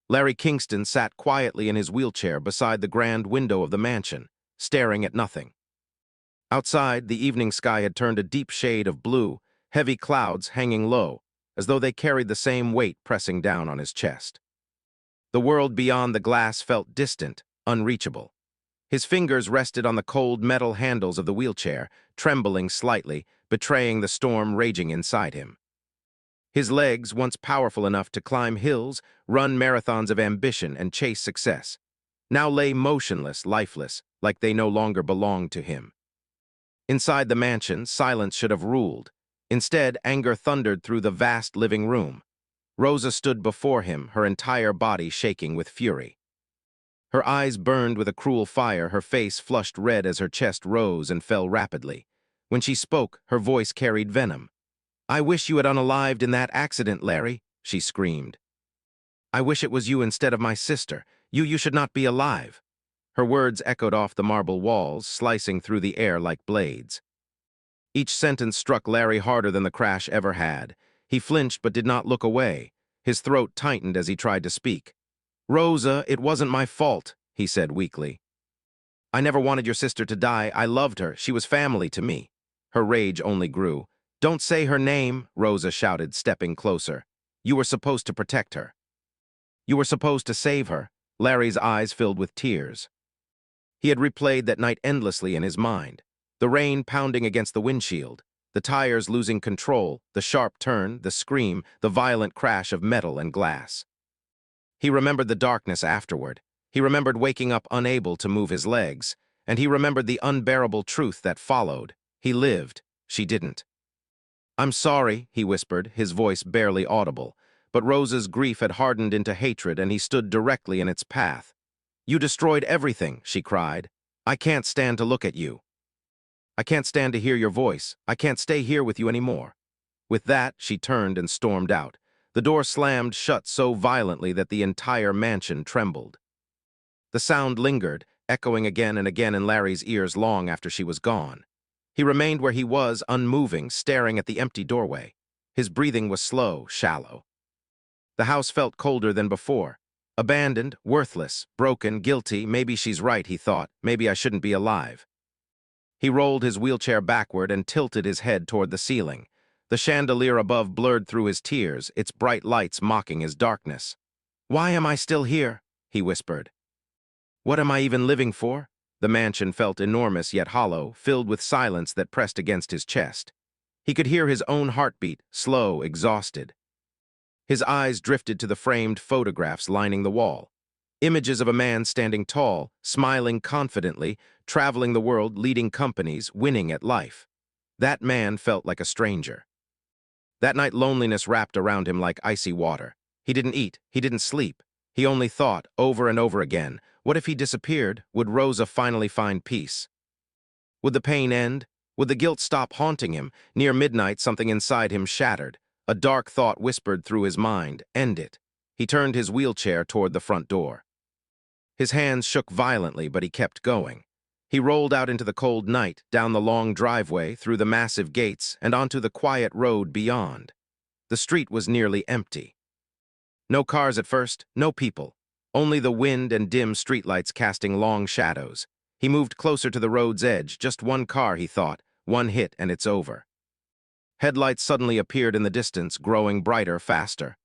Larry Kingston sat quietly in his wheelchair beside the grand window of the mansion, staring at nothing. Outside, the evening sky had turned a deep shade of blue, heavy clouds hanging low, as though they carried the same weight pressing down on his chest. The world beyond the glass felt distant, unreachable. His fingers rested on the cold metal handles of the wheelchair, trembling slightly, betraying the storm raging inside him. His legs, once powerful enough to climb hills, run marathons of ambition, and chase success, now lay motionless, lifeless, like they no longer belonged to him. Inside the mansion, silence should have ruled. Instead, anger thundered through the vast living room. Rosa stood before him, her entire body shaking with fury. Her eyes burned with a cruel fire, her face flushed red as her chest rose and fell rapidly. When she spoke, her voice carried venom. "I wish you had unalived in that accident, Larry," she screamed. "I wish it was you instead of my sister. You should not be alive." Her words echoed off the marble walls, slicing through the air like blades. Each sentence struck Larry harder than the crash ever had. He flinched but did not look away. His throat tightened as he tried to speak. "Rosa, it wasn't my fault," he said weakly. "I never wanted your sister to die. I loved her. She was family to me." Her rage only grew. "Don't say her name," Rosa shouted, stepping closer. "You were supposed to protect her. You were supposed to save her." Larry's eyes filled with tears. He had replayed that night endlessly in his mind. The rain pounding against the windshield, the tires losing control, the sharp turn, the scream, the violent crash of metal and glass. He remembered the darkness afterward. He remembered waking up unable to move his legs, and he remembered the unbearable truth that followed. He lived. She didn't. "I'm sorry," he whispered, his voice barely audible, but Rosa's grief had hardened into hatred and he stood directly in its path. "You destroyed everything," she cried. "I can't stand to look at you. I can't stand to hear your voice. I can't stay here with you anymore." With that, she turned and stormed out. The door slammed shut so violently that the entire mansion trembled. The sound lingered, echoing again and again in Larry's ears long after she was gone. He remained where he was, unmoving, staring at the empty doorway. His breathing was slow, shallow. The house felt colder than before. Abandoned, worthless, broken, guilty. Maybe she's right, he thought. Maybe I shouldn't be alive. He rolled his wheelchair backward and tilted his head toward the ceiling. The chandelier above blurred through his tears, its bright lights mocking his darkness. "Why am I still here?" he whispered. "What am I even living for?" The mansion felt enormous yet hollow, filled with silence that pressed against his chest. He could hear his own heartbeat, slow, exhausted. His eyes drifted to the framed photographs lining the wall. Images of a man standing tall, smiling confidently, traveling the world, leading companies, winning at life. That man felt like a stranger. That night loneliness wrapped around him like icy water. He didn't eat, he didn't sleep. He only thought, over and over again, what if he disappeared? Would Rosa finally find peace? Would the pain end? Would the guilt stop haunting him? Near midnight, something inside him shattered. A dark thought whispered through his mind, "End it." He turned his wheelchair toward the front door. His hands shook violently, but he kept going. He rolled out into the cold night, down the long driveway, through the massive gates, and onto the quiet road beyond. The street was nearly empty. No cars at first, no people. Only the wind and dim streetlights casting long shadows. He moved closer to the road's edge. Just one car, he thought. One hit and it's over. Headlights suddenly appeared in the distance, growing brighter, faster.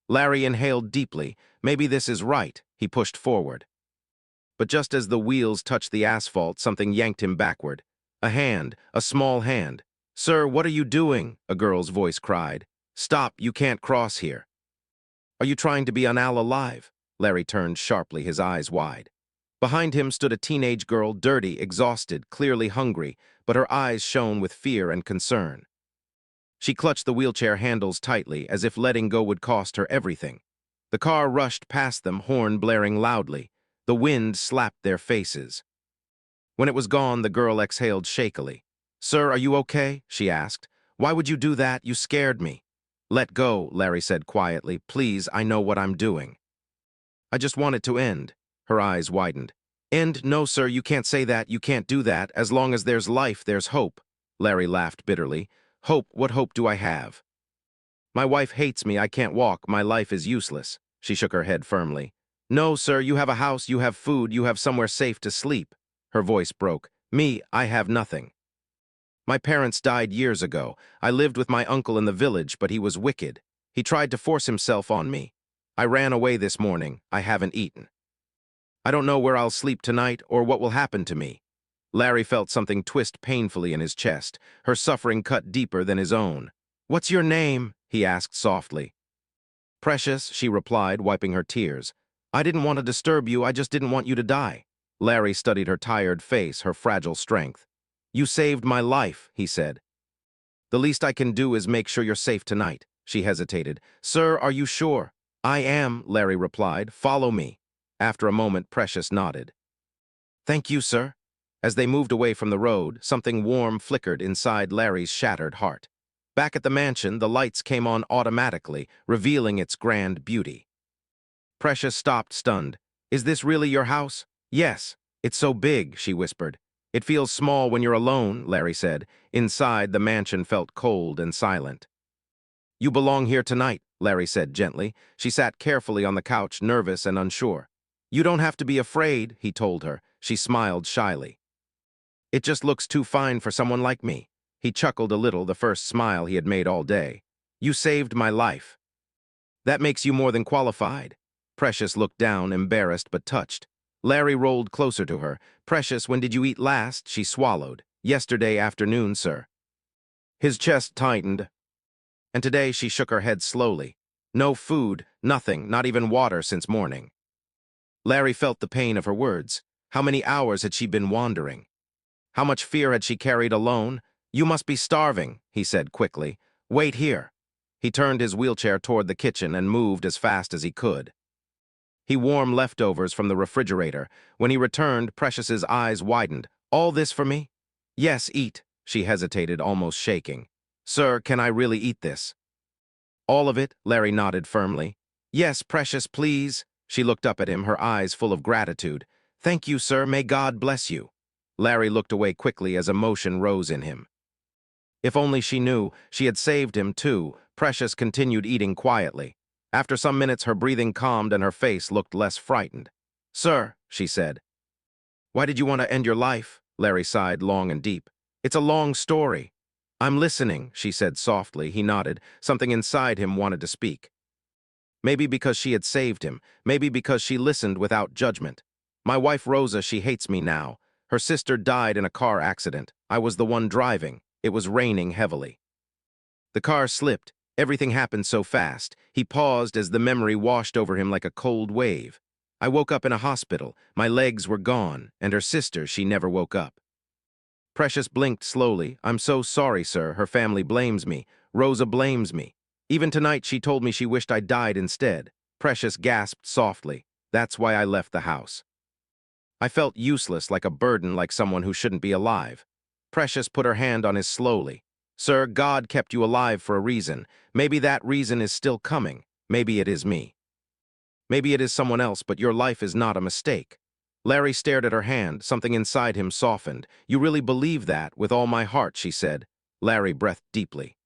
Larry inhaled deeply. Maybe this is right. He pushed forward. But just as the wheels touched the asphalt, something yanked him backward. A hand, a small hand. "Sir, what are you doing?" a girl's voice cried. "Stop, you can't cross here." "Are you trying to be alive?" Larry turned sharply, his eyes wide. Behind him stood a teenage girl, dirty, exhausted, clearly hungry, but her eyes shone with fear and concern. She clutched the wheelchair handles tightly, as if letting go would cost her everything. The car rushed past them, horn blaring loudly. The wind slapped their faces. When it was gone, the girl exhaled shakily. "Sir, are you okay?" she asked. "Why would you do that? You scared me." "Let go," Larry said quietly. "Please, I know what I'm doing." "I just want it to end." Her eyes widened. "End? No, sir, you can't say that. You can't do that. As long as there's life, there's hope." Larry laughed bitterly. "Hope? What hope do I have? My wife hates me. I can't walk. My life is useless." She shook her head firmly. No, sir, you have a house, you have food, you have somewhere safe to sleep. Her voice broke. Me, I have nothing. My parents died years ago. I lived with my uncle in the village, but he was wicked. He tried to force himself on me. I ran away this morning. I haven't eaten. I don't know where I'll sleep tonight or what will happen to me. Larry felt something twist painfully in his chest. Her suffering cut deeper than his own. What's your name? He asked softly. Precious, she replied, wiping her tears. I didn't want to disturb you, I just didn't want you to die. Larry studied her tired face, her fragile strength. You saved my life, he said. The least I can do is make sure you're safe tonight. She hesitated. Sir, are you sure? I am, Larry replied. Follow me. After a moment, Precious nodded. Thank you, sir. As they moved away from the road, something warm flickered inside Larry's shattered heart. Back at the mansion, the lights came on automatically, revealing its grand beauty. Precious stopped, stunned. Is this really your house? Yes. It's so big, she whispered. It feels small when you're alone, Larry said. Inside, the mansion felt cold and silent. You belong here tonight, Larry said gently. She sat carefully on the couch, nervous and unsure. You don't have to be afraid, he told her. She smiled shyly. It just looks too fine for someone like me. He chuckled a little, the first smile he had made all day. You saved my life. That makes you more than qualified. Precious looked down, embarrassed but touched. Larry rolled closer to her. Precious, when did you eat last? She swallowed. Yesterday afternoon, sir. His chest tightened, and today she shook her head slowly. No food, nothing, not even water since morning. Larry felt the pain of her words. How many hours had she been wandering? How much fear had she carried alone? You must be starving, he said quickly. Wait here. He turned his wheelchair toward the kitchen and moved as fast as he could. He warmed leftovers from the refrigerator. When he returned, Precious's eyes widened. All this for me? Yes, eat, she hesitated, almost shaking. Sir, can I really eat this? All of it, Larry nodded firmly. Yes, Precious, please. She looked up at him, her eyes full of gratitude. Thank you, sir. May God bless you. Larry looked away quickly as emotion rose in him. If only she knew, she had saved him too. Precious continued eating quietly. After some minutes, her breathing calmed and her face looked less frightened. Sir, she said. Why did you want to end your life? Larry sighed long and deep. It's a long story. I'm listening, she said softly. He nodded. Something inside him wanted to speak. Maybe because she had saved him. Maybe because she listened without judgment. My wife Rosa, she hates me now. Her sister died in a car accident. I was the one driving. It was raining heavily. The car slipped. Everything happened so fast. He paused as the memory washed over him like a cold wave. I woke up in a hospital. My legs were gone, and her sister, she never woke up. Precious blinked slowly. I'm so sorry, sir. Her family blames me. Rosa blames me. Even tonight she told me she wished I died instead. Precious gasped softly. That's why I left the house. I felt useless, like a burden, like someone who shouldn't be alive. Precious put her hand on his slowly. Sir, God kept you alive for a reason. Maybe that reason is still coming. Maybe it is me. Maybe it is someone else, but your life is not a mistake. Larry stared at her hand. Something inside him softened. You really believe that? With all my heart, she said. Larry breathed deeply.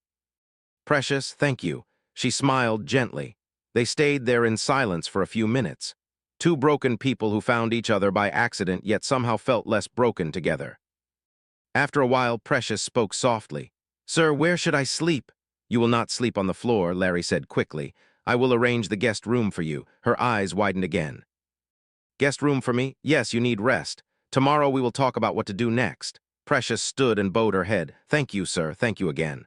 Precious, thank you. She smiled gently. They stayed there in silence for a few minutes. Two broken people who found each other by accident yet somehow felt less broken together. After a while, Precious spoke softly. Sir, where should I sleep? You will not sleep on the floor, Larry said quickly. I will arrange the guest room for you. Her eyes widened again. Guest room for me? Yes, you need rest. Tomorrow we will talk about what to do next. Precious stood and bowed her head. Thank you, sir. Thank you again.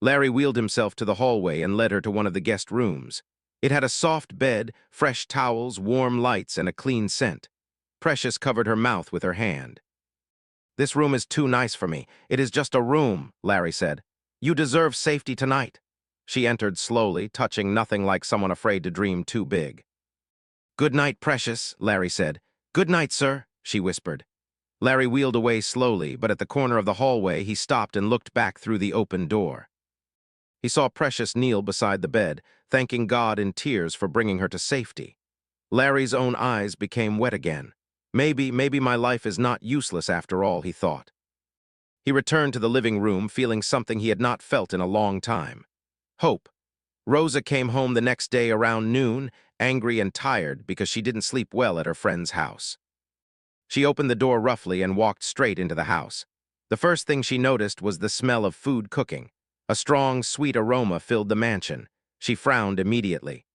Larry wheeled himself to the hallway and led her to one of the guest rooms. It had a soft bed, fresh towels, warm lights, and a clean scent. Precious covered her mouth with her hand. This room is too nice for me. It is just a room, Larry said. You deserve safety tonight. She entered slowly, touching nothing like someone afraid to dream too big. Good night, Precious, Larry said. Good night, sir, she whispered. Larry wheeled away slowly, but at the corner of the hallway he stopped and looked back through the open door. He saw Precious kneel beside the bed, thanking God in tears for bringing her to safety. Larry's own eyes became wet again. Maybe my life is not useless after all, he thought. He returned to the living room, feeling something he had not felt in a long time. Hope. Rosa came home the next day around noon, angry and tired because she didn't sleep well at her friend's house. She opened the door roughly and walked straight into the house. The first thing she noticed was the smell of food cooking. A strong, sweet aroma filled the mansion. She frowned immediately.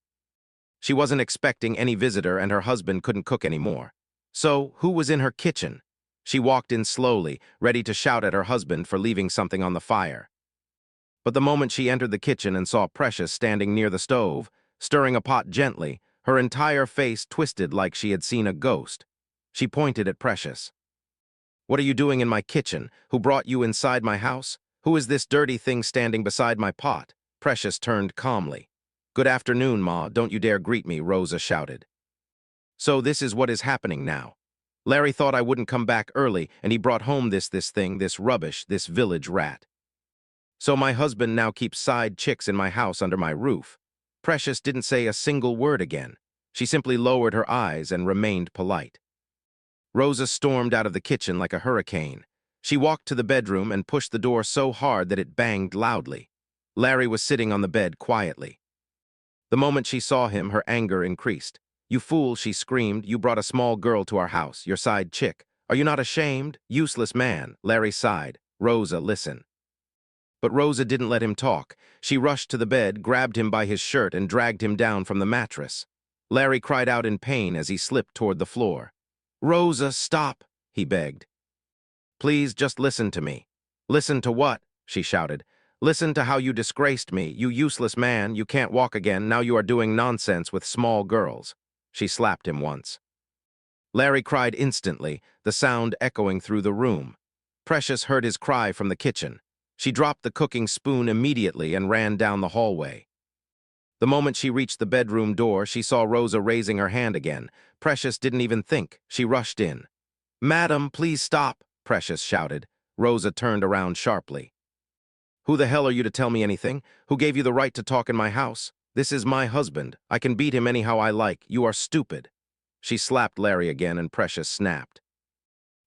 She wasn't expecting any visitor and her husband couldn't cook anymore. So, who was in her kitchen? She walked in slowly, ready to shout at her husband for leaving something on the fire. But the moment she entered the kitchen and saw Precious standing near the stove, stirring a pot gently, her entire face twisted like she had seen a ghost. She pointed at Precious. "What are you doing in my kitchen? Who brought you inside my house? Who is this dirty thing standing beside my pot?" Precious turned calmly. "Good afternoon, Ma. Don't you dare greet me," Rosa shouted. "So this is what is happening now. Larry thought I wouldn't come back early, and he brought home this thing, this rubbish, this village rat. So my husband now keeps side chicks in my house under my roof." Precious didn't say a single word again. She simply lowered her eyes and remained polite. Rosa stormed out of the kitchen like a hurricane. She walked to the bedroom and pushed the door so hard that it banged loudly. Larry was sitting on the bed quietly. The moment she saw him, her anger increased. "You fool," she screamed. "You brought a small girl to our house, your side chick. Are you not ashamed? Useless man." Larry sighed. "Rosa, listen." But Rosa didn't let him talk. She rushed to the bed, grabbed him by his shirt, and dragged him down from the mattress. Larry cried out in pain as he slipped toward the floor. "Rosa, stop," he begged. "Please, just listen to me." "Listen to what?" she shouted. "Listen to how you disgraced me. You useless man, you can't walk again. Now you are doing nonsense with small girls." She slapped him once. Larry cried instantly, the sound echoing through the room. Precious heard his cry from the kitchen. She dropped the cooking spoon immediately and ran down the hallway. The moment she reached the bedroom door, she saw Rosa raising her hand again. Precious didn't even think. She rushed in. "Madam, please stop," Precious shouted. Rosa turned around sharply. "Who the hell are you to tell me anything? Who gave you the right to talk in my house? This is my husband. I can beat him anyhow I like. You are stupid." She slapped Larry again and Precious snapped.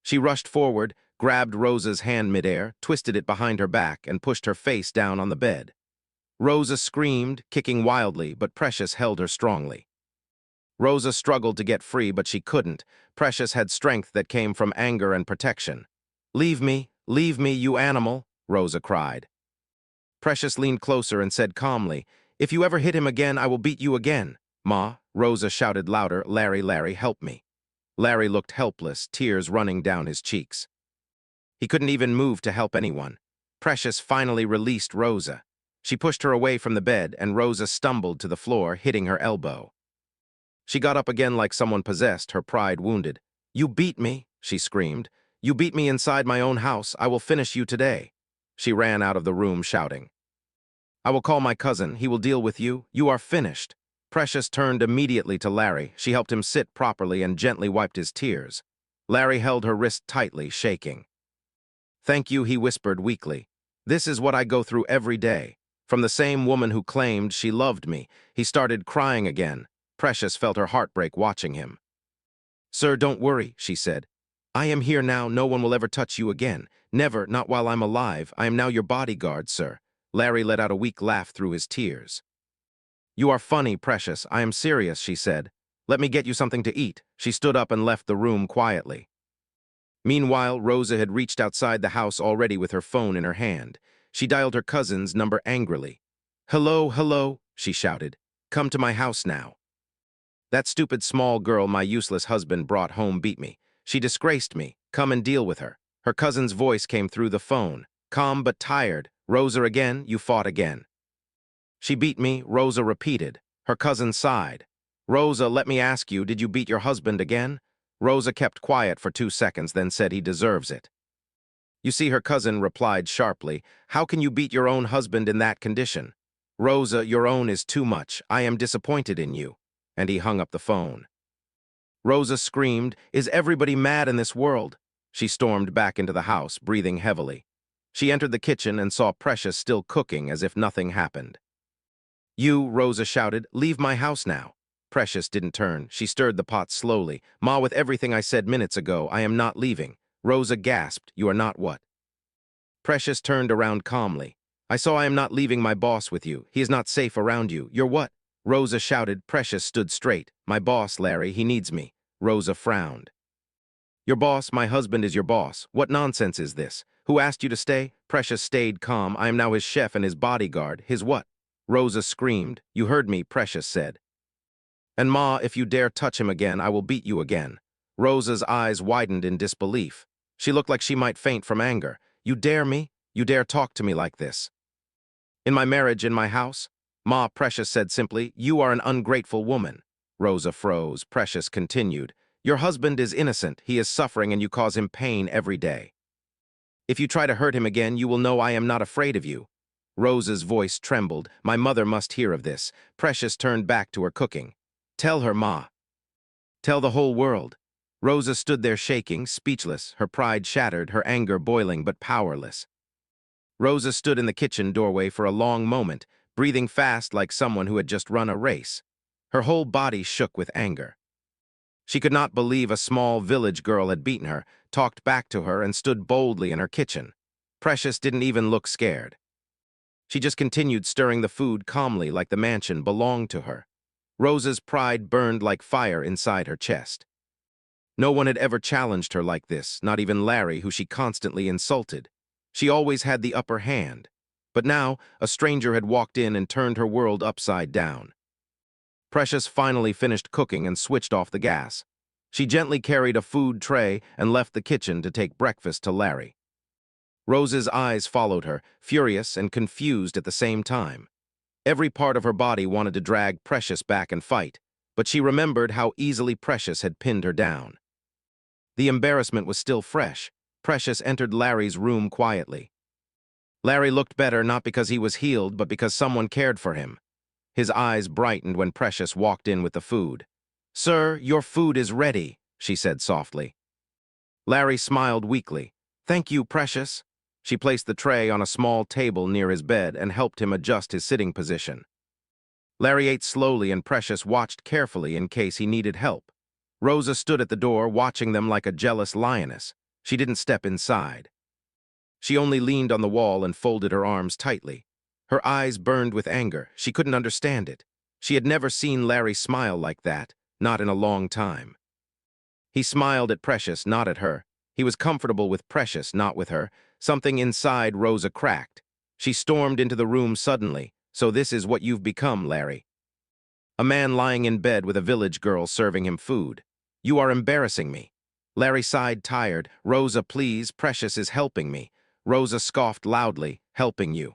She rushed forward, grabbed Rosa's hand midair, twisted it behind her back, and pushed her face down on the bed. Rosa screamed, kicking wildly, but Precious held her strongly. Rosa struggled to get free, but she couldn't. Precious had strength that came from anger and protection. Leave me, you animal," Rosa cried. Precious leaned closer and said calmly, "If you ever hit him again, I will beat you again." "Ma," Rosa shouted louder, Larry, help me." Larry looked helpless, tears running down his cheeks. He couldn't even move to help anyone. Precious finally released Rosa. She pushed her away from the bed, and Rosa stumbled to the floor, hitting her elbow. She got up again like someone possessed, her pride wounded. "You beat me," she screamed. "You beat me inside my own house. I will finish you today." She ran out of the room shouting. "I will call my cousin. He will deal with you. You are finished." Precious turned immediately to Larry. She helped him sit properly and gently wiped his tears. Larry held her wrist tightly, shaking. "Thank you," he whispered weakly. "This is what I go through every day. From the same woman who claimed she loved me." He started crying again. Precious felt her heartbreak watching him. "Sir, don't worry," she said. "I am here now. No one will ever touch you again. Never, not while I'm alive. I am now your bodyguard, sir." Larry let out a weak laugh through his tears. "You are funny, Precious. I am serious," she said. "Let me get you something to eat." She stood up and left the room quietly. Meanwhile, Rosa had reached outside the house already with her phone in her hand. She dialed her cousin's number angrily. Hello, she shouted. "Come to my house now. That stupid small girl my useless husband brought home beat me. She disgraced me. Come and deal with her." Her cousin's voice came through the phone, calm but tired. "Rosa again, you fought again." "She beat me," Rosa repeated. Her cousin sighed. "Rosa, let me ask you, did you beat your husband again?" Rosa kept quiet for 2 seconds, then said, "He deserves it." "You see," her cousin replied sharply, "how can you beat your own husband in that condition? Rosa, your own is too much. I am disappointed in you." And he hung up the phone. Rosa screamed, "Is everybody mad in this world?" She stormed back into the house, breathing heavily. She entered the kitchen and saw Precious still cooking as if nothing happened. "You," Rosa shouted, "leave my house now." Precious didn't turn. She stirred the pot slowly. "Ma, with everything I said minutes ago, I am not leaving." Rosa gasped, "You are not what?" Precious turned around calmly. "I am not leaving my boss with you. He is not safe around you. You're what?" Rosa shouted. Precious stood straight. My boss, Larry, he needs me. Rosa frowned. Your boss, my husband is your boss. What nonsense is this? Who asked you to stay? Precious stayed calm. I am now his chef and his bodyguard. His what? Rosa screamed. You heard me, Precious said. And Ma, if you dare touch him again, I will beat you again. Rosa's eyes widened in disbelief. She looked like she might faint from anger. You dare me? You dare talk to me like this? In my marriage, in my house? Ma, Precious said simply, you are an ungrateful woman. Rosa froze. Precious continued. Your husband is innocent. He is suffering and you cause him pain every day. If you try to hurt him again, you will know I am not afraid of you. Rosa's voice trembled. My mother must hear of this. Precious turned back to her cooking. Tell her, Ma. Tell the whole world. Rosa stood there shaking, speechless, her pride shattered, her anger boiling but powerless. Rosa stood in the kitchen doorway for a long moment, breathing fast like someone who had just run a race. Her whole body shook with anger. She could not believe a small village girl had beaten her, talked back to her, and stood boldly in her kitchen. Precious didn't even look scared. She just continued stirring the food calmly like the mansion belonged to her. Rosa's pride burned like fire inside her chest. No one had ever challenged her like this, not even Larry, who she constantly insulted. She always had the upper hand. But now, a stranger had walked in and turned her world upside down. Precious finally finished cooking and switched off the gas. She gently carried a food tray and left the kitchen to take breakfast to Larry. Rosa's eyes followed her, furious and confused at the same time. Every part of her body wanted to drag Precious back and fight, but she remembered how easily Precious had pinned her down. The embarrassment was still fresh. Precious entered Larry's room quietly. Larry looked better not because he was healed, but because someone cared for him. His eyes brightened when Precious walked in with the food. Sir, your food is ready, she said softly. Larry smiled weakly. Thank you, Precious. She placed the tray on a small table near his bed and helped him adjust his sitting position. Larry ate slowly and Precious watched carefully in case he needed help. Rosa stood at the door watching them like a jealous lioness. She didn't step inside. She only leaned on the wall and folded her arms tightly. Her eyes burned with anger. She couldn't understand it. She had never seen Larry smile like that, not in a long time. He smiled at Precious, not at her. He was comfortable with Precious, not with her. Something inside Rosa cracked. She stormed into the room suddenly. So this is what you've become, Larry. A man lying in bed with a village girl serving him food. You are embarrassing me. Larry sighed, tired. Rosa, please, Precious is helping me. Rosa scoffed loudly, helping you.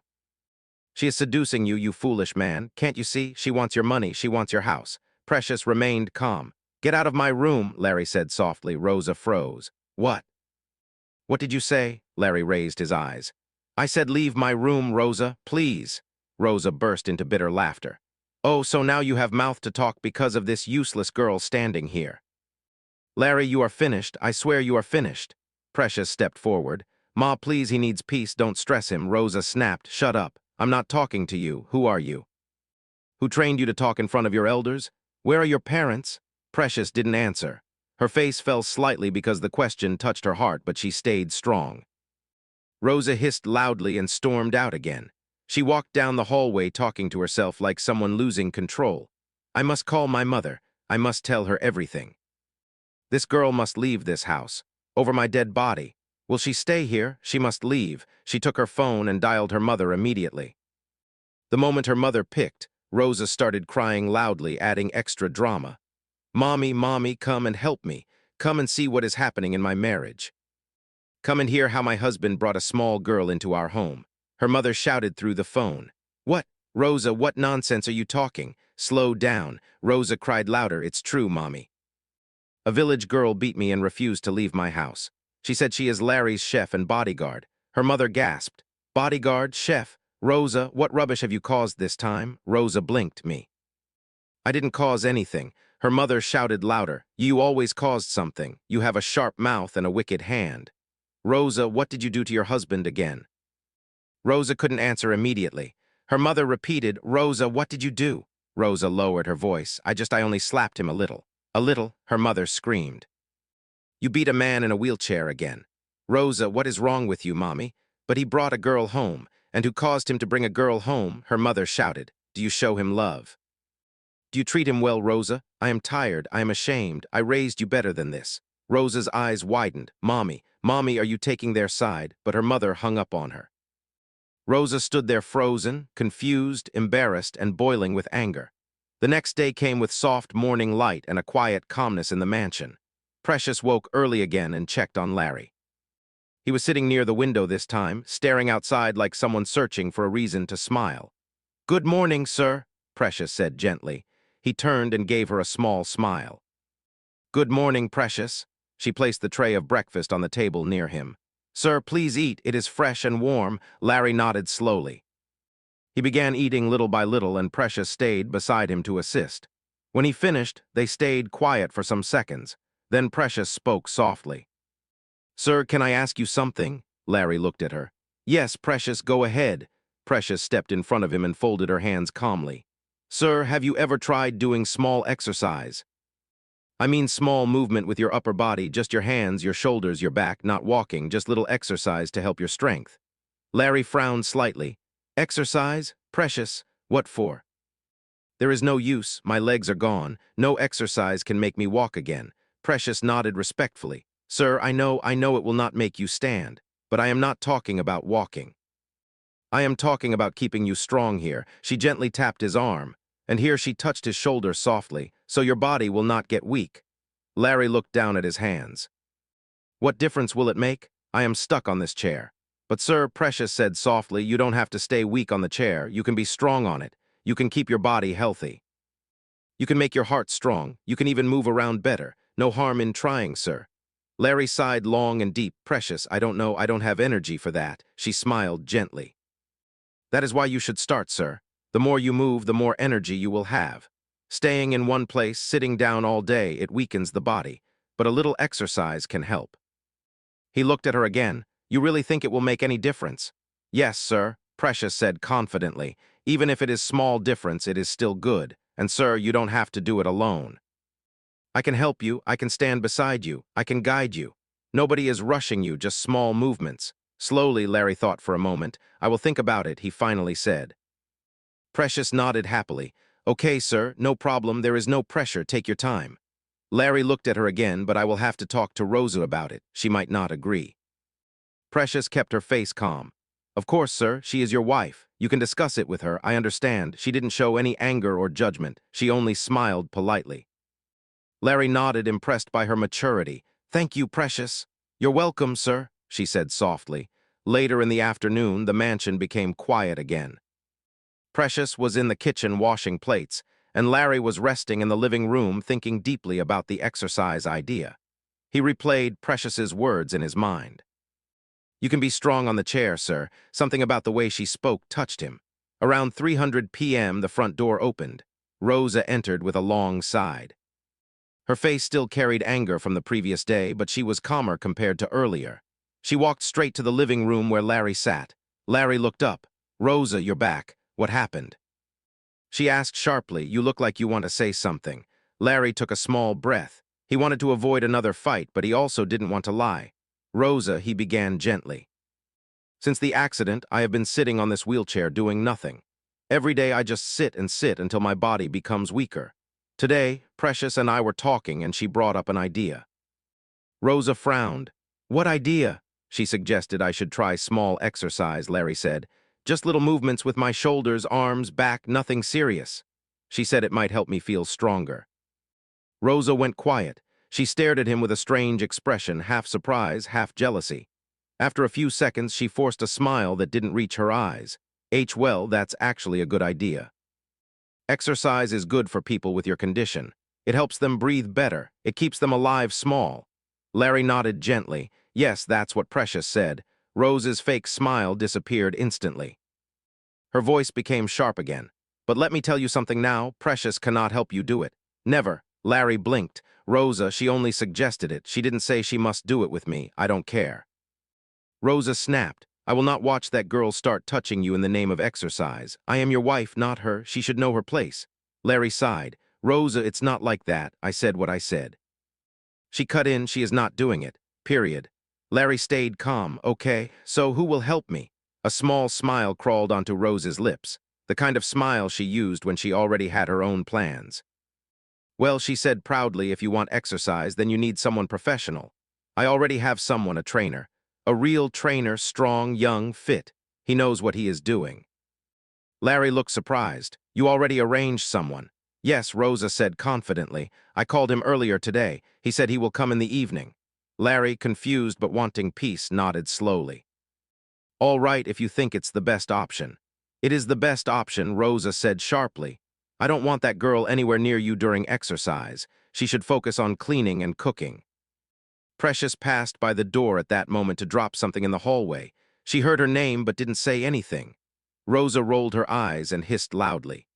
She is seducing you, you foolish man. Can't you see? She wants your money, she wants your house. Precious remained calm. Get out of my room, Larry said softly. Rosa froze. What? What did you say? Larry raised his eyes. I said leave my room, Rosa, please. Rosa burst into bitter laughter. Oh, so now you have mouth to talk because of this useless girl standing here. Larry, you are finished. I swear you are finished. Precious stepped forward. Ma, please, he needs peace. Don't stress him. Rosa snapped. Shut up. I'm not talking to you. Who are you? Who trained you to talk in front of your elders? Where are your parents? Precious didn't answer. Her face fell slightly because the question touched her heart, but she stayed strong. Rosa hissed loudly and stormed out again. She walked down the hallway talking to herself like someone losing control. I must call my mother. I must tell her everything. This girl must leave this house. Over my dead body. Will she stay here? She must leave. She took her phone and dialed her mother immediately. The moment her mother picked, Rosa started crying loudly, adding extra drama. Mommy, Mommy, come and help me. Come and see what is happening in my marriage. Come and hear how my husband brought a small girl into our home. Her mother shouted through the phone. What? Rosa, what nonsense are you talking? Slow down. Rosa cried louder. It's true, Mommy. A village girl beat me and refused to leave my house. She said she is Larry's chef and bodyguard. Her mother gasped. Bodyguard, chef? Rosa, what rubbish have you caused this time? Rosa blinked me. I didn't cause anything. Her mother shouted louder. You always caused something. You have a sharp mouth and a wicked hand. Rosa, what did you do to your husband again? Rosa couldn't answer immediately. Her mother repeated, Rosa, what did you do? Rosa lowered her voice. I only slapped him a little. A little, her mother screamed. You beat a man in a wheelchair again. Rosa, what is wrong with you, Mommy? But he brought a girl home, and who caused him to bring a girl home? Her mother shouted. Do you show him love? Do you treat him well, Rosa? I am tired. I am ashamed. I raised you better than this. Rosa's eyes widened. Mommy, Mommy, are you taking their side? But her mother hung up on her. Rosa stood there frozen, confused, embarrassed, and boiling with anger. The next day came with soft morning light and a quiet calmness in the mansion. Precious woke early again and checked on Larry. He was sitting near the window this time, staring outside like someone searching for a reason to smile. "Good morning, sir," Precious said gently. He turned and gave her a small smile. "Good morning, Precious." She placed the tray of breakfast on the table near him. "Sir, please eat. It is fresh and warm." Larry nodded slowly. He began eating little by little, and Precious stayed beside him to assist. When he finished, they stayed quiet for some seconds. Then Precious spoke softly. "Sir, can I ask you something?" Larry looked at her. "Yes, Precious, go ahead." Precious stepped in front of him and folded her hands calmly. "Sir, have you ever tried doing small exercise? I mean small movement with your upper body, just your hands, your shoulders, your back, not walking, just little exercise to help your strength." Larry frowned slightly. "Exercise? Precious, what for?" "There is no use. My legs are gone. No exercise can make me walk again." Precious nodded respectfully. "Sir, I know it will not make you stand, but I am not talking about walking. I am talking about keeping you strong here." She gently tapped his arm, and here she touched his shoulder softly, "so your body will not get weak." Larry looked down at his hands. "What difference will it make? I am stuck on this chair." "But sir," Precious said softly, "you don't have to stay weak on the chair. You can be strong on it. You can keep your body healthy. You can make your heart strong. You can even move around better. No harm in trying, sir." Larry sighed long and deep. "Precious, I don't know. I don't have energy for that." She smiled gently. "That is why you should start, sir. The more you move, the more energy you will have. Staying in one place, sitting down all day, it weakens the body. But a little exercise can help." He looked at her again. "You really think it will make any difference?" "Yes, sir," Precious said confidently. "Even if it is small difference, it is still good. And sir, you don't have to do it alone. I can help you. I can stand beside you. I can guide you. Nobody is rushing you, just small movements." Slowly, Larry thought for a moment. "I will think about it," he finally said. Precious nodded happily. "Okay, sir, no problem. There is no pressure. Take your time." Larry looked at her again, "But I will have to talk to Rosa about it. She might not agree." Precious kept her face calm. "Of course, sir, she is your wife. You can discuss it with her. I understand." She didn't show any anger or judgment. She only smiled politely. Larry nodded, impressed by her maturity. "Thank you, Precious." "You're welcome, sir," she said softly. Later in the afternoon, the mansion became quiet again. Precious was in the kitchen washing plates, and Larry was resting in the living room thinking deeply about the exercise idea. He replayed Precious's words in his mind. "You can be strong on the chair, sir." Something about the way she spoke touched him. Around 300 p.m., the front door opened. Rosa entered with a long sigh. Her face still carried anger from the previous day, but she was calmer compared to earlier. She walked straight to the living room where Larry sat. Larry looked up. "Rosa, you're back. What happened?" She asked sharply. "You look like you want to say something." Larry took a small breath. He wanted to avoid another fight, but he also didn't want to lie. "Rosa," he began gently. "Since the accident, I have been sitting on this wheelchair doing nothing. Every day I just sit and sit until my body becomes weaker. Today, Precious and I were talking, and she brought up an idea." Rosa frowned. "What idea?" She suggested I should try small exercise, Larry said. "Just little movements with my shoulders, arms, back, nothing serious." She said it might help me feel stronger. Rosa went quiet. She stared at him with a strange expression, half surprise, half jealousy. After a few seconds, she forced a smile that didn't reach her eyes. Well, that's actually a good idea. Exercise is good for people with your condition. It helps them breathe better. It keeps them alive small." Larry nodded gently. "Yes, that's what Precious said." Rose's fake smile disappeared instantly. Her voice became sharp again. "But let me tell you something now. Precious cannot help you do it. Never." Larry blinked. "Rosa, she only suggested it. She didn't say she must do it with me. I don't care." Rosa snapped. "I will not watch that girl start touching you in the name of exercise. I am your wife, not her. She should know her place." Larry sighed. "Rosa, it's not like that. I said what I said." She cut in. "She is not doing it. Period." Larry stayed calm. "Okay, so who will help me?" A small smile crawled onto Rose's lips. the kind of smile she used when she already had her own plans. Well, she said proudly, if you want exercise, then you need someone professional. I already have someone, a trainer. A real trainer, strong, young, fit. He knows what he is doing. Larry looked surprised. You already arranged someone. Yes, Rosa said confidently. I called him earlier today. He said he will come in the evening. Larry, confused but wanting peace, nodded slowly. All right, if you think it's the best option. It is the best option, Rosa said sharply. I don't want that girl anywhere near you during exercise. She should focus on cleaning and cooking. Precious passed by the door at that moment to drop something in the hallway. She heard her name but didn't say anything. Rosa rolled her eyes and hissed loudly.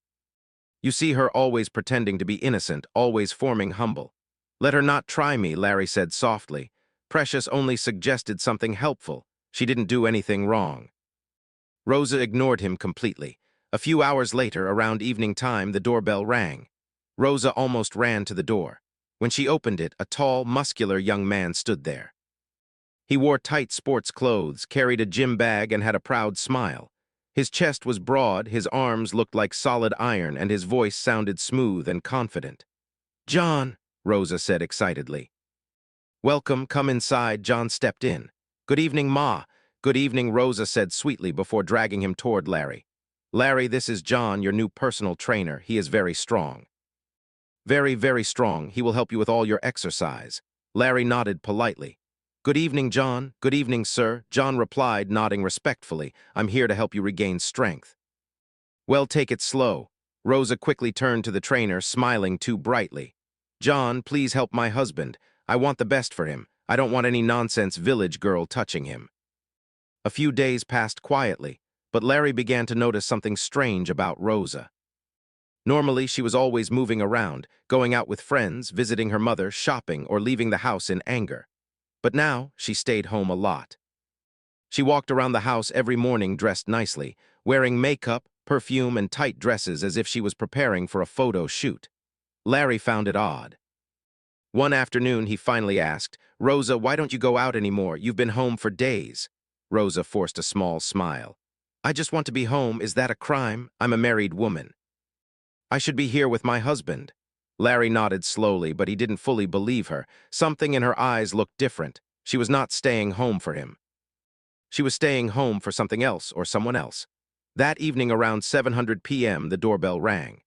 You see her always pretending to be innocent, always forming humble. Let her not try me, Larry said softly. Precious only suggested something helpful. She didn't do anything wrong. Rosa ignored him completely. A few hours later, around evening time, the doorbell rang. Rosa almost ran to the door. When she opened it, a tall, muscular young man stood there. He wore tight sports clothes, carried a gym bag, and had a proud smile. His chest was broad, his arms looked like solid iron, and his voice sounded smooth and confident. John, Rosa said excitedly. Welcome, come inside. John stepped in. Good evening, Ma. Good evening, Rosa said sweetly before dragging him toward Larry. Larry, this is John, your new personal trainer. He is very strong. Very, very strong. He will help you with all your exercise. Larry nodded politely. Good evening, John. Good evening, sir. John replied, nodding respectfully. I'm here to help you regain strength. Well, take it slow. Rosa quickly turned to the trainer, smiling too brightly. John, please help my husband. I want the best for him. I don't want any nonsense village girl touching him. A few days passed quietly, but Larry began to notice something strange about Rosa. Normally, she was always moving around, going out with friends, visiting her mother, shopping, or leaving the house in anger. But now, she stayed home a lot. She walked around the house every morning dressed nicely, wearing makeup, perfume, and tight dresses as if she was preparing for a photo shoot. Larry found it odd. One afternoon, he finally asked, Rosa, why don't you go out anymore? You've been home for days. Rosa forced a small smile. I just want to be home. Is that a crime? I'm a married woman. I should be here with my husband. Larry nodded slowly, but he didn't fully believe her. Something in her eyes looked different. She was not staying home for him. She was staying home for something else or someone else. That evening around 7:00 p.m., the doorbell rang.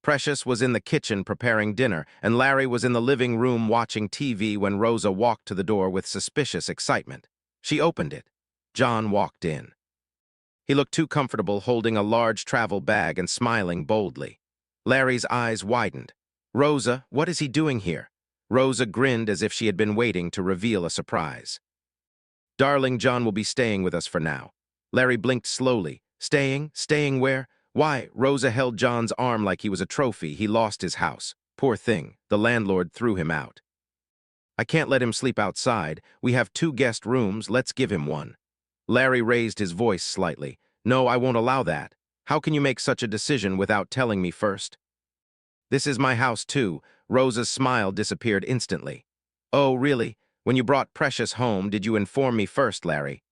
Precious was in the kitchen preparing dinner, and Larry was in the living room watching TV when Rosa walked to the door with suspicious excitement. She opened it. John walked in. He looked too comfortable holding a large travel bag and smiling boldly. Larry's eyes widened. Rosa, what is he doing here? Rosa grinned as if she had been waiting to reveal a surprise. Darling, John will be staying with us for now. Larry blinked slowly. Staying? Staying where? Why? Rosa held John's arm like he was a trophy. He lost his house. Poor thing. The landlord threw him out. I can't let him sleep outside. We have 2 guest rooms. Let's give him one. Larry raised his voice slightly. No, I won't allow that. How can you make such a decision without telling me first? This is my house too. Rosa's smile disappeared instantly. Oh, really? When you brought Precious home, did you inform me first, Larry?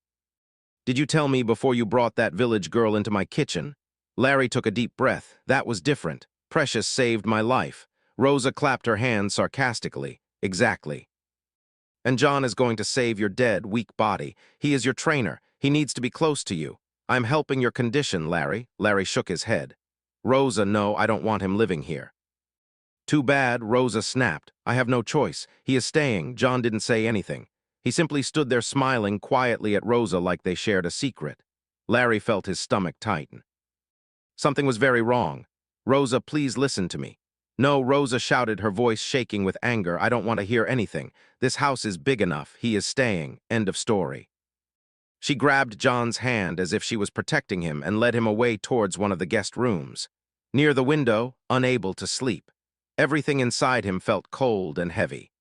Did you tell me before you brought that village girl into my kitchen? Larry took a deep breath. That was different. Precious saved my life. Rosa clapped her hands sarcastically. Exactly. And John is going to save your dead, weak body. He is your trainer. He needs to be close to you. I'm helping your condition, Larry. Larry shook his head. Rosa, no, I don't want him living here. Too bad, Rosa snapped. I have no choice. He is staying. John didn't say anything. He simply stood there smiling quietly at Rosa like they shared a secret. Larry felt his stomach tighten. Something was very wrong. Rosa, please listen to me. No, Rosa shouted, her voice shaking with anger. I don't want to hear anything. This house is big enough. He is staying. End of story. She grabbed John's hand as if she was protecting him and led him away towards one of the guest rooms. Near the window, unable to sleep. Everything inside him felt cold and heavy.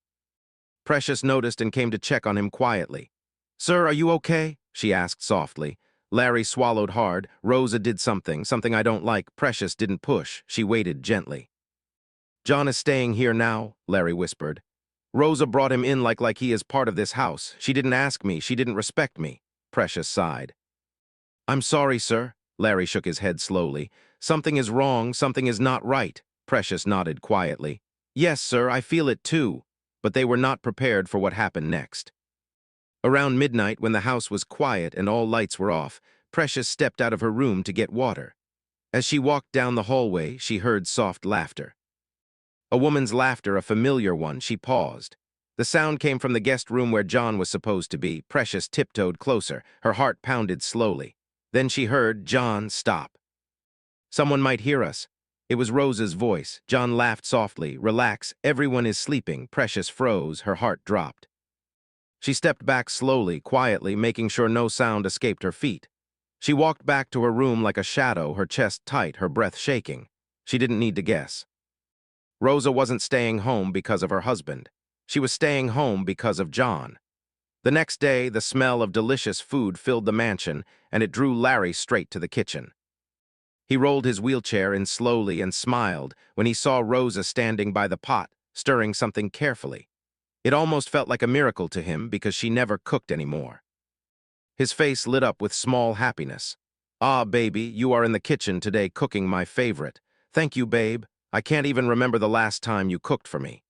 Precious noticed and came to check on him quietly. Sir, are you okay? She asked softly. Larry swallowed hard. Rosa did something I don't like. Precious didn't push. She waited gently. John is staying here now, Larry whispered. Rosa brought him in like he is part of this house. She didn't ask me. She didn't respect me. Precious sighed. I'm sorry, sir. Larry shook his head slowly. Something is wrong, something is not right. Precious nodded quietly. Yes, sir, I feel it too. But they were not prepared for what happened next. Around midnight, when the house was quiet and all lights were off, Precious stepped out of her room to get water. As she walked down the hallway, she heard soft laughter. A woman's laughter, a familiar one. She paused. The sound came from the guest room where John was supposed to be. Precious tiptoed closer. Her heart pounded slowly. Then she heard, "John, stop. Someone might hear us." It was Rosa's voice. John laughed softly. "Relax, everyone is sleeping." Precious froze. Her heart dropped. She stepped back slowly, quietly, making sure no sound escaped her feet. She walked back to her room like a shadow, her chest tight, her breath shaking. She didn't need to guess. Rosa wasn't staying home because of her husband. She was staying home because of John. The next day, the smell of delicious food filled the mansion, and it drew Larry straight to the kitchen. He rolled his wheelchair in slowly and smiled when he saw Rosa standing by the pot, stirring something carefully. It almost felt like a miracle to him because she never cooked anymore. His face lit up with small happiness. "Ah, baby, you are in the kitchen today cooking my favorite. Thank you, babe. I can't even remember the last time you cooked for me."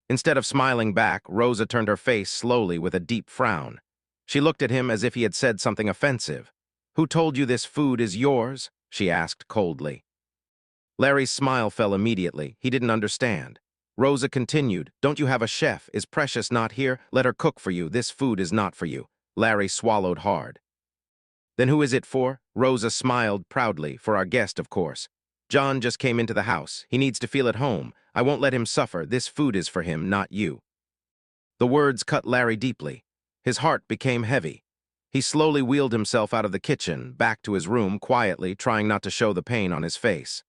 Instead of smiling back, Rosa turned her face slowly with a deep frown. She looked at him as if he had said something offensive. "Who told you this food is yours?" she asked coldly. Larry's smile fell immediately. He didn't understand. Rosa continued, "Don't you have a chef? Is Precious not here? Let her cook for you. This food is not for you." Larry swallowed hard. "Then who is it for?" Rosa smiled proudly. "For our guest, of course. John just came into the house. He needs to feel at home. I won't let him suffer. This food is for him, not you." The words cut Larry deeply. His heart became heavy. He slowly wheeled himself out of the kitchen, back to his room, quietly, trying not to show the pain on his face.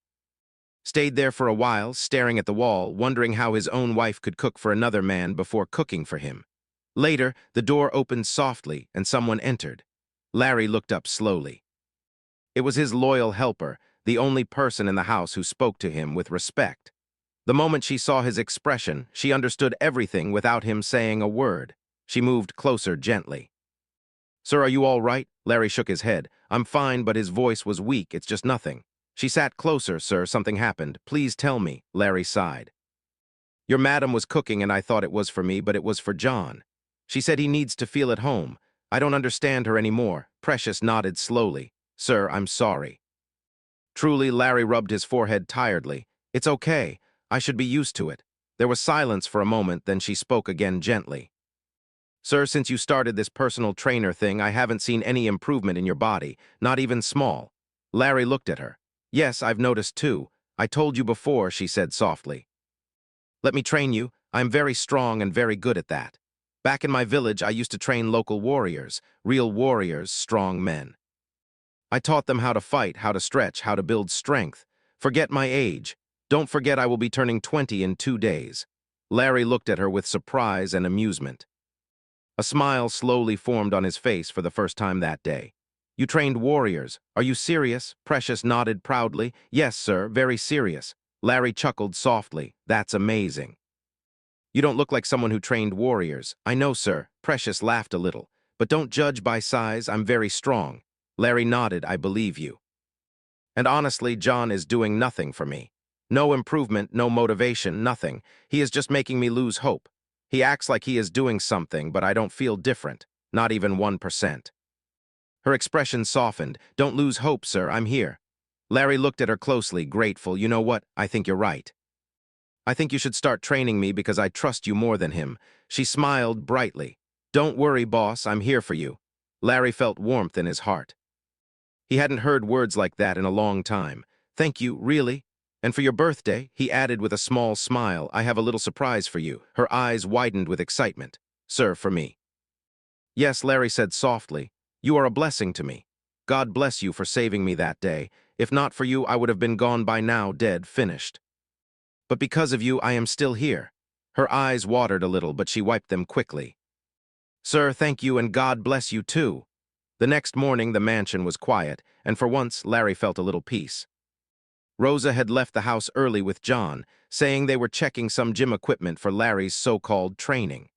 Stayed there for a while, staring at the wall, wondering how his own wife could cook for another man before cooking for him. Later, the door opened softly, and someone entered. Larry looked up slowly. It was his loyal helper, the only person in the house who spoke to him with respect. The moment she saw his expression, she understood everything without him saying a word. She moved closer gently. "Sir, are you all right?" Larry shook his head. "I'm fine," but his voice was weak. "It's just nothing." She sat closer. "Sir, something happened. Please tell me." Larry sighed. "Your madam was cooking and I thought it was for me, but it was for John. She said he needs to feel at home. I don't understand her anymore." Precious nodded slowly. "Sir, I'm sorry." Truly, Larry rubbed his forehead tiredly. "It's okay. I should be used to it." There was silence for a moment, then she spoke again gently. "Sir, since you started this personal trainer thing, I haven't seen any improvement in your body, not even small." Larry looked at her. "Yes, I've noticed too. I told you before," she said softly. "Let me train you. I'm very strong and very good at that. Back in my village, I used to train local warriors, real warriors, strong men. I taught them how to fight, how to stretch, how to build strength. Forget my age. Don't forget I will be turning 20 in 2 days." Larry looked at her with surprise and amusement. A smile slowly formed on his face for the first time that day. "You trained warriors. Are you serious?" Precious nodded proudly. "Yes, sir, very serious." Larry chuckled softly. "That's amazing. You don't look like someone who trained warriors." "I know, sir." Precious laughed a little. "But don't judge by size. I'm very strong." Larry nodded. "I believe you. And honestly, John is doing nothing for me. No improvement, no motivation, nothing. He is just making me lose hope. He acts like he is doing something, but I don't feel different. Not even 1%. Her expression softened. "Don't lose hope, sir. I'm here." Larry looked at her closely, grateful. "You know what? I think you're right. I think you should start training me because I trust you more than him." She smiled brightly. "Don't worry, boss. I'm here for you." Larry felt warmth in his heart. He hadn't heard words like that in a long time. "Thank you, really? And for your birthday," he added with a small smile, "I have a little surprise for you." Her eyes widened with excitement. "Sir, for me." "Yes," Larry said softly. "You are a blessing to me. God bless you for saving me that day. If not for you, I would have been gone by now, dead, finished. But because of you, I am still here." Her eyes watered a little, but she wiped them quickly. "Sir, thank you, and God bless you too." The next morning, the mansion was quiet, and for once, Larry felt a little peace. Rosa had left the house early with John, saying they were checking some gym equipment for Larry's so-called training.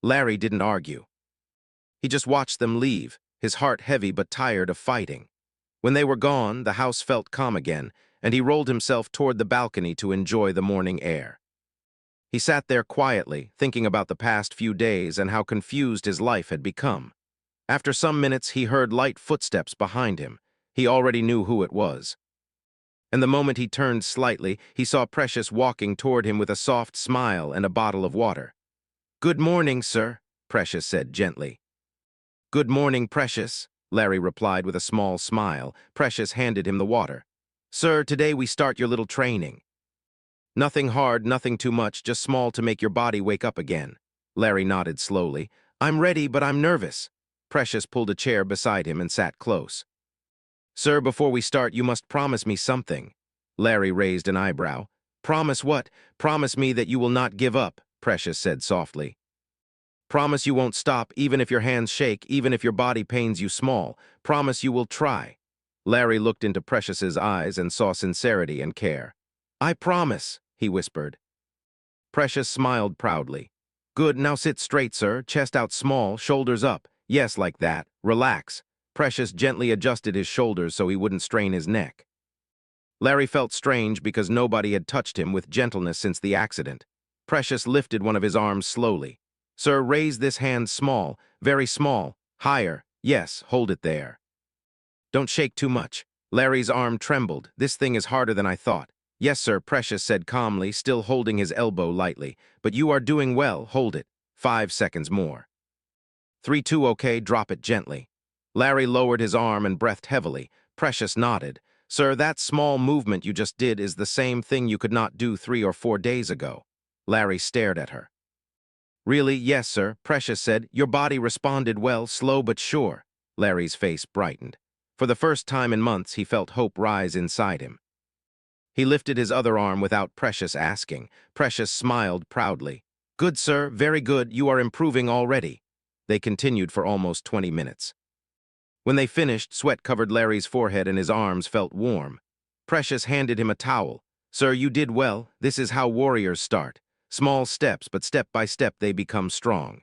Larry didn't argue. He just watched them leave, his heart heavy but tired of fighting. When they were gone, the house felt calm again, and he rolled himself toward the balcony to enjoy the morning air. He sat there quietly, thinking about the past few days and how confused his life had become. After some minutes, he heard light footsteps behind him. He already knew who it was. And the moment he turned slightly, he saw Precious walking toward him with a soft smile and a bottle of water. "Good morning, sir," Precious said gently. "Good morning, Precious," Larry replied with a small smile. Precious handed him the water. "Sir, today we start your little training. Nothing hard, nothing too much, just small to make your body wake up again." Larry nodded slowly. "I'm ready, but I'm nervous." Precious pulled a chair beside him and sat close. "Sir, before we start, you must promise me something." Larry raised an eyebrow. "Promise what?" "Promise me that you will not give up," Precious said softly. "Promise you won't stop, even if your hands shake, even if your body pains you small. Promise you will try." Larry looked into Precious's eyes and saw sincerity and care. "I promise," he whispered. Precious smiled proudly. "Good, now sit straight, sir, chest out small, shoulders up. Yes, like that. Relax." Precious gently adjusted his shoulders so he wouldn't strain his neck. Larry felt strange because nobody had touched him with gentleness since the accident. Precious lifted one of his arms slowly. "Sir, raise this hand small, very small. Higher. Yes, hold it there. Don't shake too much." Larry's arm trembled. "This thing is harder than I thought." "Yes, sir," Precious said calmly, still holding his elbow lightly. "But you are doing well. Hold it. 5 seconds more. 3, 2, okay, drop it gently." Larry lowered his arm and breathed heavily. Precious nodded. "Sir, that small movement you just did is the same thing you could not do 3 or 4 days ago." Larry stared at her. "Really, yes, sir," Precious said. "Your body responded well, slow but sure." Larry's face brightened. For the first time in months, he felt hope rise inside him. He lifted his other arm without Precious asking. Precious smiled proudly. "Good, sir, very good. You are improving already." They continued for almost 20 minutes. When they finished, sweat covered Larry's forehead and his arms felt warm. Precious handed him a towel. "Sir, you did well. This is how warriors start. Small steps, but step by step they become strong."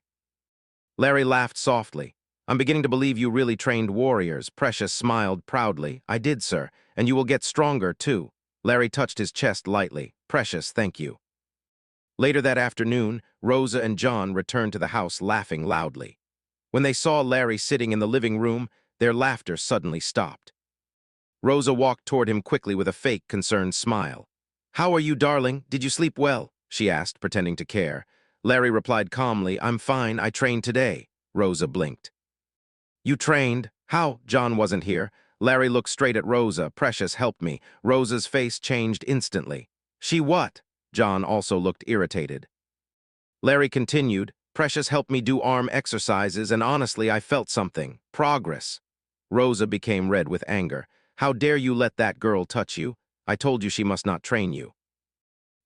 Larry laughed softly. "I'm beginning to believe you really trained warriors." Precious smiled proudly. "I did, sir, and you will get stronger, too." Larry touched his chest lightly. "Precious, thank you." Later that afternoon, Rosa and John returned to the house laughing loudly. When they saw Larry sitting in the living room, their laughter suddenly stopped. Rosa walked toward him quickly with a fake, concerned smile. "How are you, darling? Did you sleep well?" she asked, pretending to care. Larry replied calmly, "I'm fine, I trained today." Rosa blinked. "You trained? How?" John wasn't here. Larry looked straight at Rosa. "Precious helped me." Rosa's face changed instantly. "She what?" John also looked irritated. Larry continued, "Precious helped me do arm exercises, and honestly, I felt something. Progress." Rosa became red with anger. "How dare you let that girl touch you? I told you she must not train you."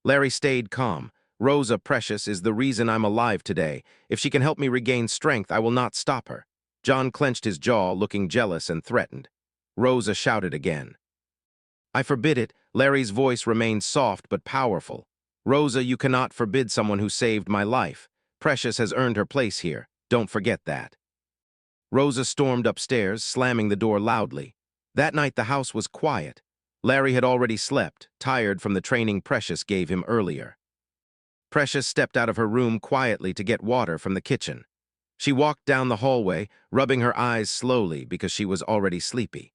Larry stayed calm. "Rosa, Precious, is the reason I'm alive today. If she can help me regain strength, I will not stop her." John clenched his jaw, looking jealous and threatened. Rosa shouted again. "I forbid it." Larry's voice remained soft but powerful. "Rosa, you cannot forbid someone who saved my life. Precious has earned her place here. Don't forget that." Rosa stormed upstairs, slamming the door loudly. That night the house was quiet. Larry had already slept, tired from the training Precious gave him earlier. Precious stepped out of her room quietly to get water from the kitchen. She walked down the hallway, rubbing her eyes slowly because she was already sleepy.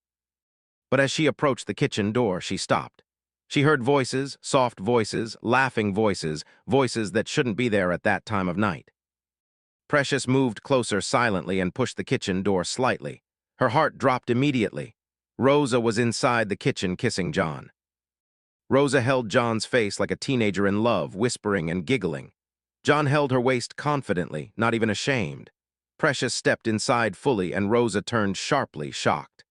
But as she approached the kitchen door, she stopped. She heard voices, soft voices, laughing voices, voices that shouldn't be there at that time of night. Precious moved closer silently and pushed the kitchen door slightly. Her heart dropped immediately. Rosa was inside the kitchen kissing John. Rosa held John's face like a teenager in love, whispering and giggling. John held her waist confidently, not even ashamed. Precious stepped inside fully and Rosa turned sharply, shocked.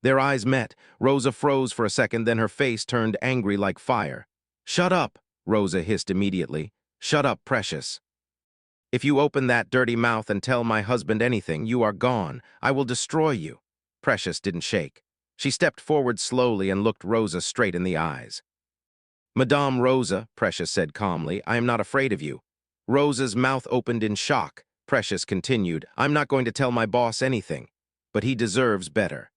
Their eyes met. Rosa froze for a second, then her face turned angry like fire. "Shut up," Rosa hissed immediately. "Shut up, Precious. If you open that dirty mouth and tell my husband anything, you are gone. I will destroy you." Precious didn't shake. She stepped forward slowly and looked Rosa straight in the eyes. "Madame Rosa," Precious said calmly, "I am not afraid of you." Rosa's mouth opened in shock. Precious continued, "I'm not going to tell my boss anything, but he deserves better."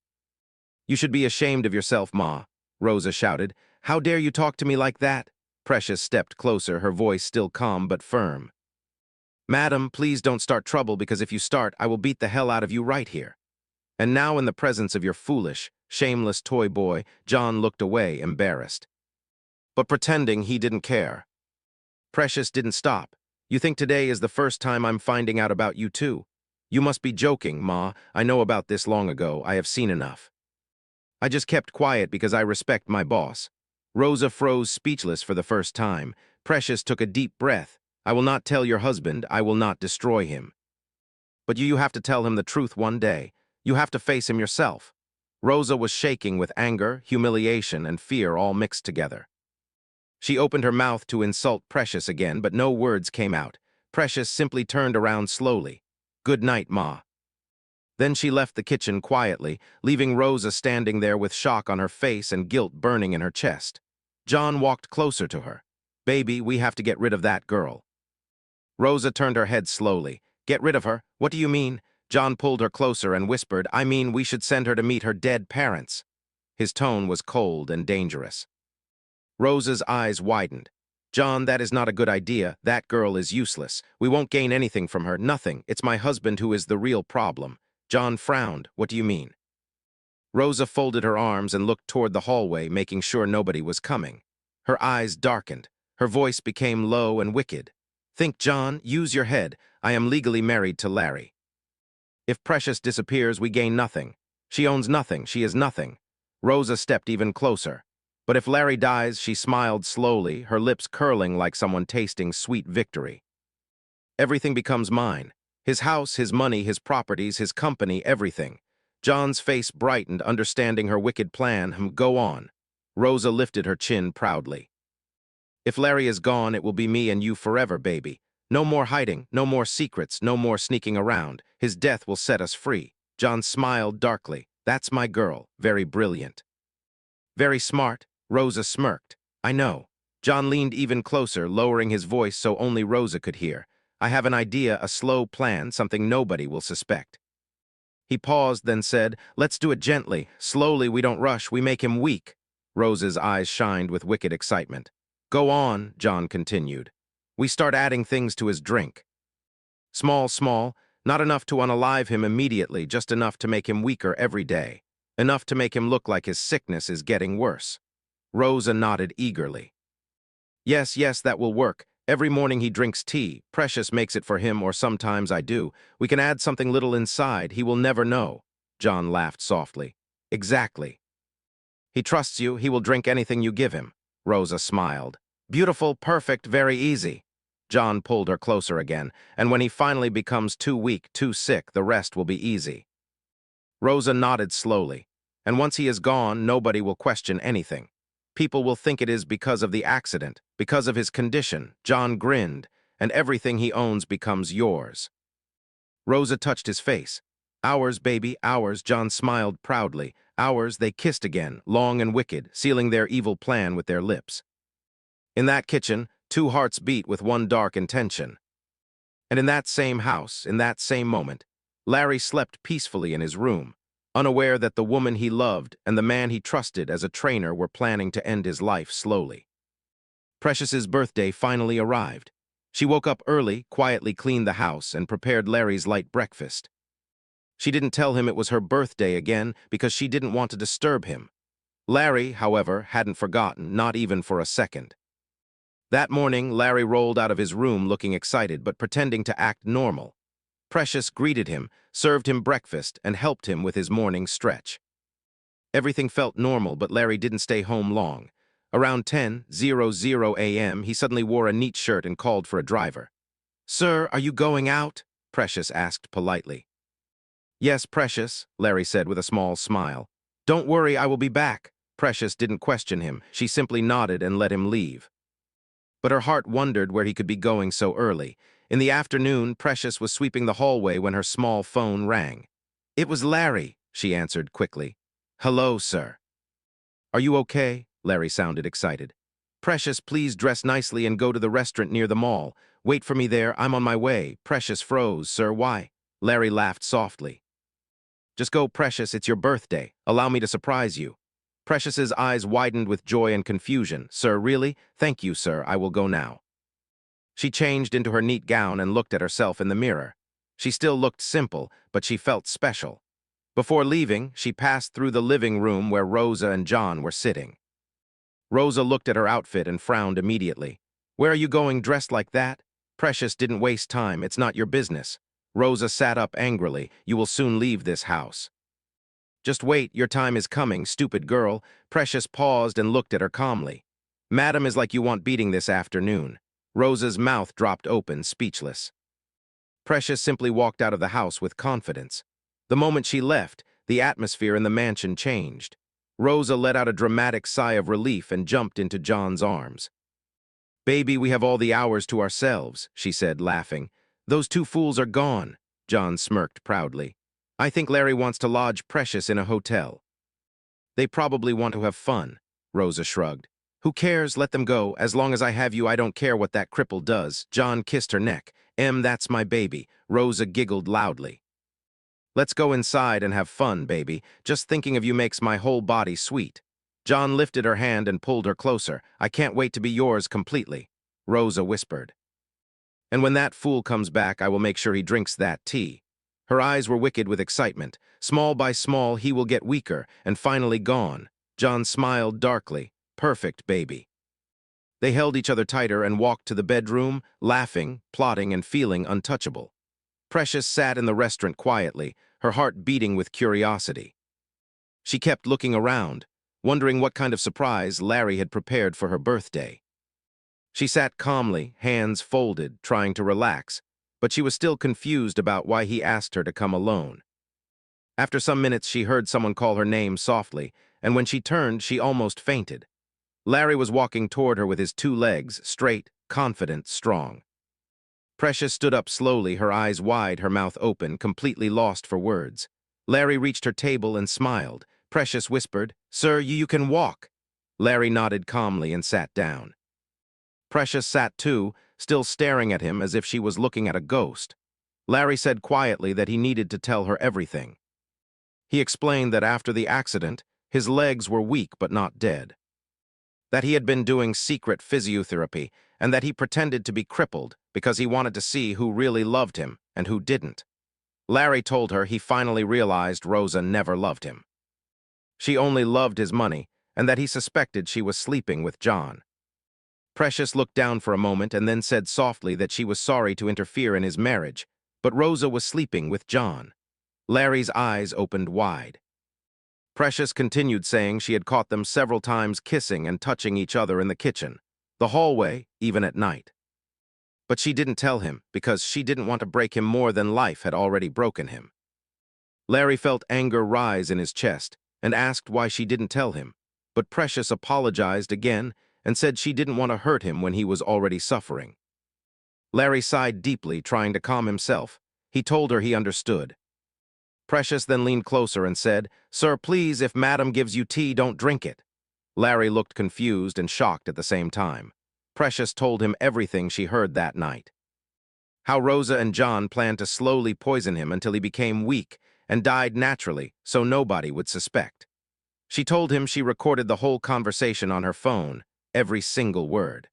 You should be ashamed of yourself, Ma, Rosa shouted. How dare you talk to me like that? Precious stepped closer, her voice still calm but firm. Madam, please don't start trouble, because if you start, I will beat the hell out of you right here. And now, in the presence of your foolish, shameless toy boy, John looked away, embarrassed, but pretending he didn't care. Precious didn't stop. You think today is the first time I'm finding out about you too? You must be joking, Ma. I know about this long ago. I have seen enough. I just kept quiet because I respect my boss. Rosa froze speechless for the first time. Precious took a deep breath. I will not tell your husband. I will not destroy him. But you have to tell him the truth one day. You have to face him yourself. Rosa was shaking with anger, humiliation, and fear all mixed together. She opened her mouth to insult Precious again, but no words came out. Precious simply turned around slowly. Good night, Ma. Then she left the kitchen quietly, leaving Rosa standing there with shock on her face and guilt burning in her chest. John walked closer to her. Baby, we have to get rid of that girl. Rosa turned her head slowly. Get rid of her? What do you mean? John pulled her closer and whispered, I mean, we should send her to meet her dead parents. His tone was cold and dangerous. Rosa's eyes widened. John, that is not a good idea. That girl is useless. We won't gain anything from her. Nothing. It's my husband who is the real problem. John frowned. What do you mean? Rosa folded her arms and looked toward the hallway, making sure nobody was coming. Her eyes darkened. Her voice became low and wicked. Think, John. Use your head. I am legally married to Larry. If Precious disappears, we gain nothing. She owns nothing. She is nothing. Rosa stepped even closer. But if Larry dies, she smiled slowly, her lips curling like someone tasting sweet victory. Everything becomes mine. His house, his money, his properties, his company, everything. John's face brightened, understanding her wicked plan. Go on. Rosa lifted her chin proudly. If Larry is gone, it will be me and you forever, baby. No more hiding, no more secrets, no more sneaking around. His death will set us free. John smiled darkly. That's my girl. Very brilliant. Very smart. Rosa smirked. I know. John leaned even closer, lowering his voice so only Rosa could hear. I have an idea, a slow plan, something nobody will suspect. He paused, then said, let's do it gently. Slowly, we don't rush, we make him weak. Rosa's eyes shined with wicked excitement. Go on, John continued. We start adding things to his drink. Small, not enough to unalive him immediately, just enough to make him weaker every day. Enough to make him look like his sickness is getting worse. Rosa nodded eagerly. Yes, that will work. Every morning he drinks tea. Precious makes it for him, or sometimes I do. We can add something little inside. He will never know. John laughed softly. Exactly. He trusts you. He will drink anything you give him. Rosa smiled. Beautiful, perfect, very easy. John pulled her closer again, and when he finally becomes too weak, too sick, the rest will be easy. Rosa nodded slowly. And once he is gone, nobody will question anything. People will think it is because of the accident, because of his condition. John grinned, and everything he owns becomes yours. Rosa touched his face. Ours, baby, ours. John smiled proudly. Ours. They kissed again, long and wicked, sealing their evil plan with their lips. In that kitchen, two hearts beat with one dark intention. And in that same house, in that same moment, Larry slept peacefully in his room, unaware that the woman he loved and the man he trusted as a trainer were planning to end his life slowly. Precious's birthday finally arrived. She woke up early, quietly cleaned the house, and prepared Larry's light breakfast. She didn't tell him it was her birthday again because she didn't want to disturb him. Larry, however, hadn't forgotten, not even for a second. That morning, Larry rolled out of his room looking excited but pretending to act normal. Precious greeted him, served him breakfast, and helped him with his morning stretch. Everything felt normal, but Larry didn't stay home long. Around 10:00 a.m., he suddenly wore a neat shirt and called for a driver. Sir, are you going out? Precious asked politely. Yes, Precious, Larry said with a small smile. Don't worry, I will be back. Precious didn't question him. She simply nodded and let him leave. But her heart wondered where he could be going so early. In the afternoon, Precious was sweeping the hallway when her small phone rang. It was Larry, she answered quickly. Hello, sir. Are you okay? Larry sounded excited. Precious, please dress nicely and go to the restaurant near the mall. Wait for me there, I'm on my way. Precious froze. Sir, why? Larry laughed softly. Just go, Precious, it's your birthday. Allow me to surprise you. Precious's eyes widened with joy and confusion. Sir, really? Thank you, sir. I will go now. She changed into her neat gown and looked at herself in the mirror. She still looked simple, but she felt special. Before leaving, she passed through the living room where Rosa and John were sitting. Rosa looked at her outfit and frowned immediately. Where are you going dressed like that? Precious didn't waste time. It's not your business. Rosa sat up angrily. You will soon leave this house. Just wait, your time is coming, stupid girl. Precious paused and looked at her calmly. Madam is like you want beating this afternoon. Rosa's mouth dropped open, speechless. Precious simply walked out of the house with confidence. The moment she left, the atmosphere in the mansion changed. Rosa let out a dramatic sigh of relief and jumped into John's arms. Baby, we have all the hours to ourselves, she said, laughing. Those two fools are gone, John smirked proudly. I think Larry wants to lodge Precious in a hotel. They probably want to have fun, Rosa shrugged. Who cares? Let them go. As long as I have you, I don't care what that cripple does. John kissed her neck. That's my baby. Rosa giggled loudly. Let's go inside and have fun, baby. Just thinking of you makes my whole body sweet. John lifted her hand and pulled her closer. I can't wait to be yours completely, Rosa whispered. And when that fool comes back, I will make sure he drinks that tea. Her eyes were wicked with excitement. Small by small, he will get weaker and finally gone. John smiled darkly. Perfect, baby. They held each other tighter and walked to the bedroom, laughing, plotting, and feeling untouchable. Precious sat in the restaurant quietly, her heart beating with curiosity. She kept looking around, wondering what kind of surprise Larry had prepared for her birthday. She sat calmly, hands folded, trying to relax, but she was still confused about why he asked her to come alone. After some minutes, she heard someone call her name softly, and when she turned, she almost fainted. Larry was walking toward her with his two legs, straight, confident, strong. Precious stood up slowly, her eyes wide, her mouth open, completely lost for words. Larry reached her table and smiled. Precious whispered, Sir, you can walk. Larry nodded calmly and sat down. Precious sat too, still staring at him as if she was looking at a ghost. Larry said quietly that he needed to tell her everything. He explained that after the accident, his legs were weak but not dead. That he had been doing secret physiotherapy and that he pretended to be crippled because he wanted to see who really loved him and who didn't. Larry told her he finally realized Rosa never loved him. She only loved his money, and that he suspected she was sleeping with John. Precious looked down for a moment and then said softly that she was sorry to interfere in his marriage, but Rosa was sleeping with John. Larry's eyes opened wide. Precious continued saying she had caught them several times kissing and touching each other in the kitchen, the hallway, even at night. But she didn't tell him because she didn't want to break him more than life had already broken him. Larry felt anger rise in his chest and asked why she didn't tell him, but Precious apologized again and said she didn't want to hurt him when he was already suffering. Larry sighed deeply, trying to calm himself. He told her he understood. Precious then leaned closer and said, Sir, please, if Madam gives you tea, don't drink it. Larry looked confused and shocked at the same time. Precious told him everything she heard that night. How Rosa and John planned to slowly poison him until he became weak and died naturally so nobody would suspect. She told him she recorded the whole conversation on her phone, every single word.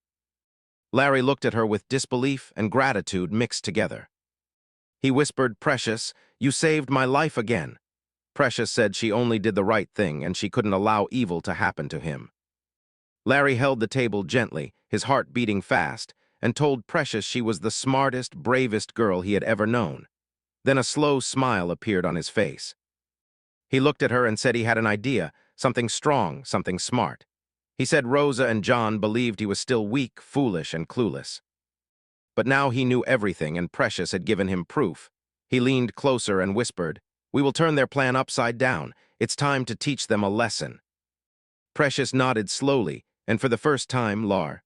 Larry looked at her with disbelief and gratitude mixed together. He whispered, Precious, you saved my life again. Precious said she only did the right thing and she couldn't allow evil to happen to him. Larry held the table gently, his heart beating fast, and told Precious she was the smartest, bravest girl he had ever known. Then a slow smile appeared on his face. He looked at her and said he had an idea, something strong, something smart. He said Rosa and John believed he was still weak, foolish, and clueless. But now he knew everything and Precious had given him proof. He leaned closer and whispered, We will turn their plan upside down. It's time to teach them a lesson. Precious nodded slowly, and for the first time, Lar,